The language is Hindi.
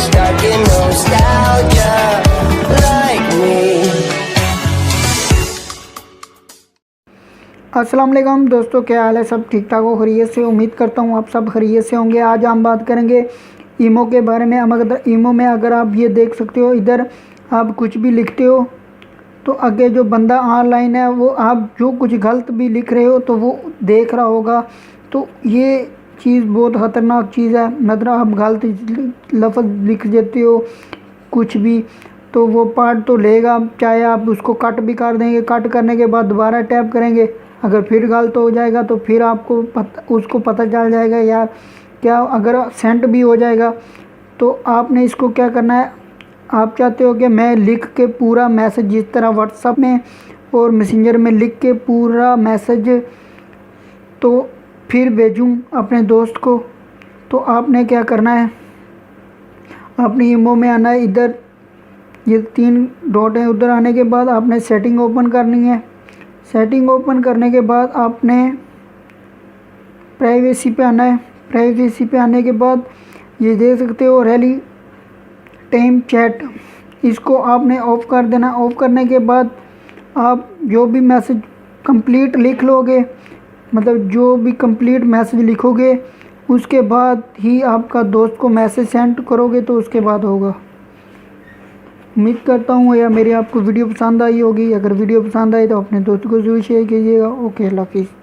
stuck in nostalgia like me. अस्सलाम वालेकुम दोस्तों, क्या हाल है? सब ठीक ठाक हो, खैरियत से? उम्मीद करता हूँ आप सब खैरियत से होंगे। आज हम बात करेंगे ईमो के बारे में। अगर ईमो में अगर आप ये देख सकते हो, इधर आप कुछ भी लिखते हो तो आगे जो बंदा ऑनलाइन है वो आप जो कुछ गलत भी लिख रहे हो तो वो देख रहा होगा। तो ये चीज़ बहुत ख़तरनाक चीज़ है। मतलब आप गलत लफ्ज़ लिख देते हो कुछ भी तो वो पार्ट तो लेगा, चाहे आप उसको कट भी कर देंगे, कट करने के बाद दोबारा टैप करेंगे, अगर फिर गलत हो जाएगा तो फिर आपको उसको पता चल जाएगा यार क्या। अगर सेंड भी हो जाएगा तो आपने इसको क्या करना है, आप चाहते हो कि मैं लिख के पूरा मैसेज जिस तरह व्हाट्सएप में और मैसेंजर में लिख के पूरा मैसेज तो फिर भेजूं अपने दोस्त को, तो आपने क्या करना है, अपनी ईमो में आना है। इधर ये 3 डॉट हैं, उधर आने के बाद आपने सेटिंग ओपन करनी है। सेटिंग ओपन करने के बाद आपने प्राइवेसी पे आना है। प्राइवेसी पे आने के बाद ये देख सकते हो रैली टाइम चैट, इसको आपने ऑफ कर देना। ऑफ करने के बाद आप जो भी मैसेज कंप्लीट लिख लोगे, मतलब जो भी कंप्लीट मैसेज लिखोगे उसके बाद ही आपका दोस्त को मैसेज सेंड करोगे तो उसके बाद होगा। उम्मीद करता हूँ या मेरी आपको वीडियो पसंद आई होगी। अगर वीडियो पसंद आई तो अपने दोस्तों को जरूर शेयर कीजिएगा। ओके, अल्लाह हाफिज़।